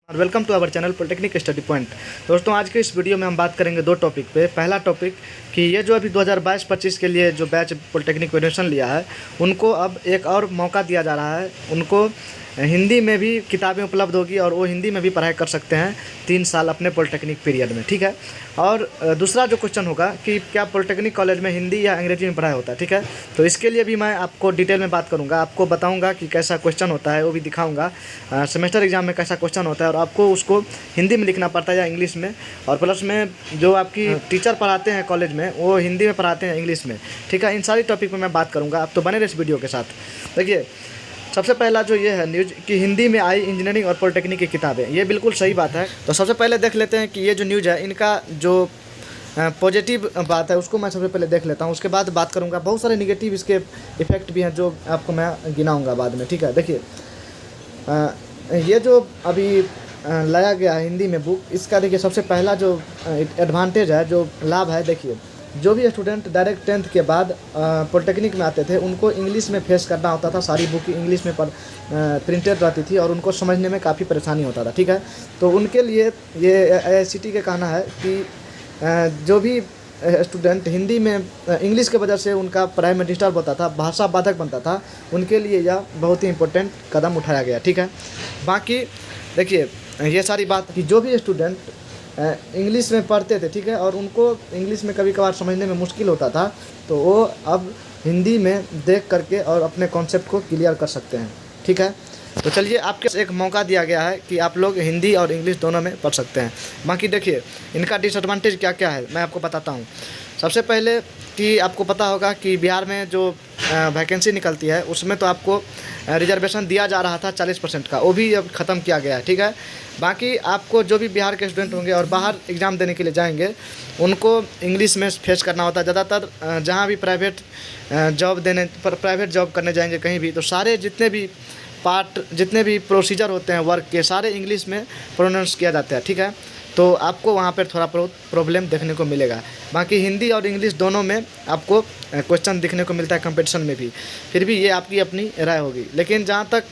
और welcome to our channel polytechnic study point. दोस्तों, आज के इस वीडियो में हम बात करेंगे दो टॉपिक पे। पहला टॉपिक कि ये जो अभी 2022-25 के लिए जो बैच पॉलिटेक्निक में एडमिशन लिया है उनको अब एक और मौका दिया जा रहा है। उनको हिंदी में भी किताबें उपलब्ध होगी और वो हिंदी में भी पढ़ाई कर सकते हैं 3 साल अपने पॉलिटेक्निक पीरियड में, ठीक है। और दूसरा जो क्वेश्चन होगा कि क्या पॉलिटेक्निक कॉलेज में हिंदी या अंग्रेजी में पढ़ाई होता है, ठीक है। तो इसके लिए भी मैं आपको डिटेल में बात करूंगा, आपको बताऊंगा कि कैसा क्वेश्चन होता है, वो भी दिखाऊंगा। सेमेस्टर एग्जाम में कैसा क्वेश्चन होता है और आपको उसको हिंदी में लिखना पड़ता है या इंग्लिश में, और प्लस में जो आपकी टीचर पढ़ाते हैं कॉलेज में वो हिंदी में पढ़ाते हैं इंग्लिश में, ठीक है। इन सारी टॉपिक पर मैं बात करूँगा, आप तो बने रहे इस वीडियो के साथ। देखिए, सबसे पहला जो ये है न्यूज़ कि हिंदी में आई इंजीनियरिंग और पॉलिटेक्निक की किताबें, ये बिल्कुल सही बात है। तो सबसे पहले देख लेते हैं कि ये जो न्यूज़ है इनका जो पॉजिटिव बात है उसको मैं सबसे पहले देख लेता हूँ, उसके बाद बात करूँगा। बहुत सारे निगेटिव इसके इफ़ेक्ट भी हैं जो आपको मैं गिनाऊँगा बाद में, ठीक है। देखिए, ये जो अभी लाया गया है हिंदी में बुक, इसका देखिए सबसे पहला जो एडवांटेज है, जो लाभ है, देखिए जो भी स्टूडेंट डायरेक्ट 10th के बाद पॉलिटेक्निक में आते थे उनको इंग्लिश में फेस करना होता था। सारी बुक इंग्लिश में प्रिंटेड रहती थी और उनको समझने में काफ़ी परेशानी होता था, ठीक है। तो उनके लिए ये AICTE का कहना है कि जो भी स्टूडेंट हिंदी में इंग्लिश के वजह से उनका पढ़ाई में डिस्टर्ब होता था, भाषा बाधक बनता था, उनके लिए यह बहुत ही इम्पोर्टेंट कदम उठाया गया, ठीक है। बाकी देखिए, ये सारी बात कि जो भी स्टूडेंट इंग्लिश में पढ़ते थे, ठीक है, और उनको इंग्लिश में कभी कभार समझने में मुश्किल होता था, तो वो अब हिंदी में देख करके और अपने कॉन्सेप्ट को क्लियर कर सकते हैं, ठीक है। तो चलिए, आपके एक मौका दिया गया है कि आप लोग हिंदी और इंग्लिश दोनों में पढ़ सकते हैं। बाकी देखिए, इनका डिसएडवांटेज क्या क्या है मैं आपको बताता हूँ। सबसे पहले कि आपको पता होगा कि बिहार में जो वैकेंसी निकलती है उसमें तो आपको रिजर्वेशन दिया जा रहा था 40% का, वो भी अब ख़त्म किया गया है, ठीक है। बाकी आपको जो भी बिहार के स्टूडेंट होंगे और बाहर एग्ज़ाम देने के लिए जाएंगे उनको इंग्लिश में फेस करना होता है। ज़्यादातर जहाँ भी प्राइवेट जॉब करने जाएंगे कहीं भी, तो सारे जितने भी प्रोसीजर होते हैं वर्क के, सारे इंग्लिश में प्रोनाउंस किया जाता है, ठीक है। तो आपको वहाँ पर थोड़ा प्रॉब्लम देखने को मिलेगा। बाकी हिंदी और इंग्लिश दोनों में आपको क्वेश्चन दिखने को मिलता है कंपटीशन में भी, फिर भी ये आपकी अपनी राय होगी। लेकिन जहाँ तक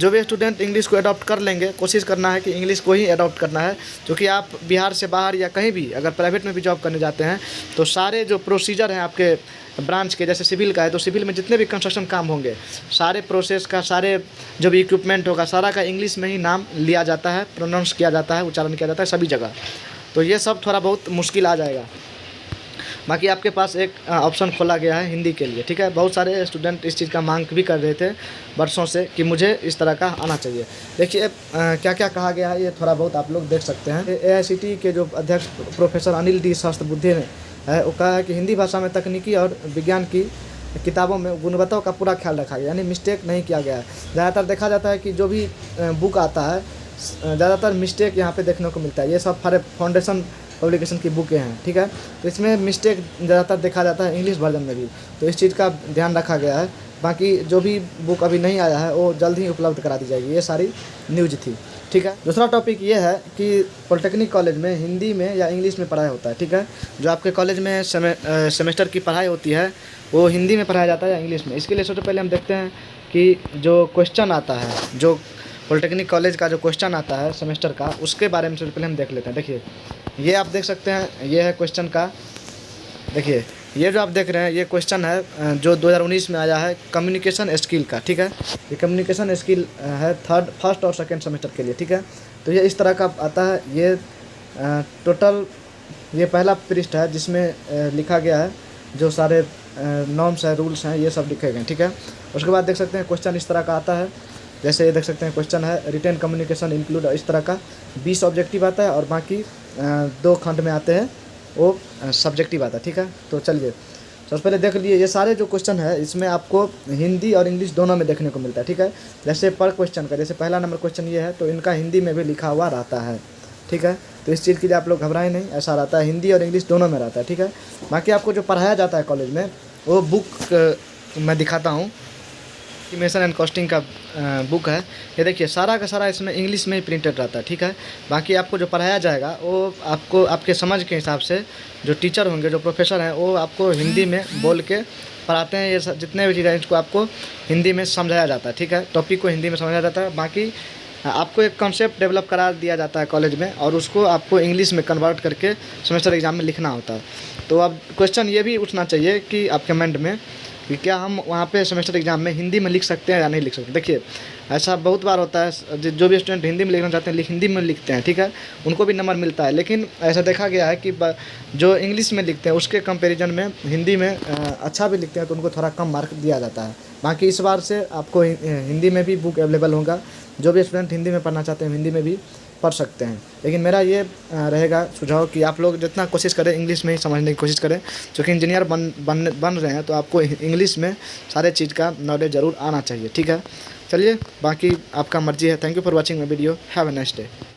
जो भी स्टूडेंट इंग्लिश को अडॉप्ट कर लेंगे, कोशिश करना है कि इंग्लिश को ही अडॉप्ट करना है, क्योंकि आप बिहार से बाहर या कहीं भी अगर प्राइवेट में भी जॉब करने जाते हैं तो सारे जो प्रोसीजर हैं आपके ब्रांच के, जैसे सिविल का है तो सिविल में जितने भी कंस्ट्रक्शन काम होंगे, सारे प्रोसेस का, सारे जो भी इक्विपमेंट होगा, सारा का इंग्लिश में ही नाम लिया जाता है, प्रोनाउंस किया जाता है, उच्चारण किया जाता है सभी जगह। तो ये सब थोड़ा बहुत मुश्किल आ जाएगा। बाकी आपके पास एक ऑप्शन खोला गया है हिंदी के लिए, ठीक है। बहुत सारे स्टूडेंट इस चीज़ का मांग भी कर रहे थे वर्षों से कि मुझे इस तरह का आना चाहिए। देखिए, क्या क्या कहा गया है ये थोड़ा बहुत आप लोग देख सकते हैं। AICTE के जो अध्यक्ष प्रोफेसर अनिल डी सहस्त्रबुद्धे ने है, वो कहा है कि हिंदी भाषा में तकनीकी और विज्ञान की किताबों में गुणवत्ता का पूरा ख्याल रखा गया, यानी मिस्टेक नहीं किया गया है। ज़्यादातर देखा जाता है कि जो भी बुक आता है ज़्यादातर मिस्टेक यहाँ पे देखने को मिलता है। ये सब फाउंडेशन पब्लिकेशन की बुकें हैं, ठीक है। तो इसमें मिस्टेक ज़्यादातर देखा जाता है इंग्लिश वर्जन में भी, तो इस चीज़ का ध्यान रखा गया है। बाकी जो भी बुक अभी नहीं आया है वो जल्द ही उपलब्ध करा दी जाएगी। ये सारी न्यूज़ थी, ठीक है। दूसरा टॉपिक ये है कि पॉलिटेक्निक कॉलेज में हिंदी में या इंग्लिश में पढ़ाई होता है, ठीक है। जो आपके कॉलेज में सेमेस्टर की पढ़ाई होती है वो हिंदी में पढ़ाया जाता है या इंग्लिश में। इसके लिए सबसे पहले हम देखते हैं कि जो क्वेश्चन आता है, जो पॉलिटेक्निक कॉलेज का जो क्वेश्चन आता है सेमेस्टर का, उसके बारे में सबसे पहले हम देख लेते हैं। देखिए, ये आप देख सकते हैं, ये है क्वेश्चन का। देखिए, ये जो आप देख रहे हैं ये क्वेश्चन है जो 2019 में आया है कम्युनिकेशन स्किल का, ठीक है। ये कम्युनिकेशन स्किल है फर्स्ट और सेकंड सेमेस्टर के लिए, ठीक है। तो ये इस तरह का आता है। ये टोटल ये पहला पृष्ठ है जिसमें लिखा गया है जो सारे नॉर्म्स हैं, रूल्स हैं, ये सब लिखे गए, ठीक है। उसके बाद देख सकते हैं क्वेश्चन इस तरह का आता है। जैसे ये देख सकते हैं क्वेश्चन है रिटेन कम्युनिकेशन इंक्लूड, इस तरह का 20 ऑब्जेक्टिव आता है और बाकी 2 खंड में आते हैं वो सब्जेक्टिव आता है, ठीक है। तो चलिए, सबसे पहले देख लिए, ये सारे जो क्वेश्चन है इसमें आपको हिंदी और इंग्लिश दोनों में देखने को मिलता है, ठीक है। जैसे पर क्वेश्चन का, जैसे पहला नंबर क्वेश्चन ये है तो इनका हिंदी में भी लिखा हुआ रहता है, ठीक है। तो इस चीज़ के लिए आप लोग घबराएं नहीं, ऐसा रहता है, हिंदी और इंग्लिश दोनों में रहता है, ठीक है। बाकी आपको जो पढ़ाया जाता है कॉलेज में वो बुक मैं दिखाता हूँ, एस्टिमेशन एंड कॉस्टिंग का बुक है। ये देखिए, सारा का सारा इसमें इंग्लिश में ही प्रिंटेड रहता है, ठीक है। बाकी आपको जो पढ़ाया जाएगा वो आपको आपके समझ के हिसाब से जो टीचर होंगे, जो प्रोफेसर हैं, वो आपको हिंदी में बोल के पढ़ाते हैं। ये जितने भी चीज़ें इसको आपको हिंदी में समझाया जाता है, ठीक है। टॉपिक को हिंदी में समझाया जाता है। बाकी आपको एक कॉन्सेप्ट डेवलप करा दिया जाता है कॉलेज में, और उसको आपको इंग्लिश में कन्वर्ट करके सेमेस्टर एग्ज़ाम में लिखना होता है। तो अब क्वेश्चन ये भी उठना चाहिए कि आपके माइंड में कि क्या हम वहाँ पे सेमेस्टर एग्ज़ाम में हिंदी में लिख सकते हैं या नहीं लिख सकते। देखिए, ऐसा बहुत बार होता है, जो भी स्टूडेंट हिंदी में लिखना चाहते हैं हिंदी में लिखते हैं, ठीक है, उनको भी नंबर मिलता है। लेकिन ऐसा देखा गया है कि जो इंग्लिश में लिखते हैं उसके कंपैरिजन में हिंदी में अच्छा भी लिखते हैं तो उनको थोड़ा कम मार्क दिया जाता है। बाकी इस बार से आपको हिंदी में भी बुक अवेलेबल होगा, जो भी स्टूडेंट हिंदी में पढ़ना चाहते हैं हिंदी में भी पढ़ सकते हैं। लेकिन मेरा ये रहेगा सुझाव कि आप लोग जितना कोशिश करें इंग्लिश में ही समझने की कोशिश करें, क्योंकि इंजीनियर बन रहे हैं तो आपको इंग्लिश में सारे चीज़ का नॉलेज ज़रूर आना चाहिए, ठीक है। चलिए, बाकी आपका मर्जी है। Thank you for watching my video. Have a nice day.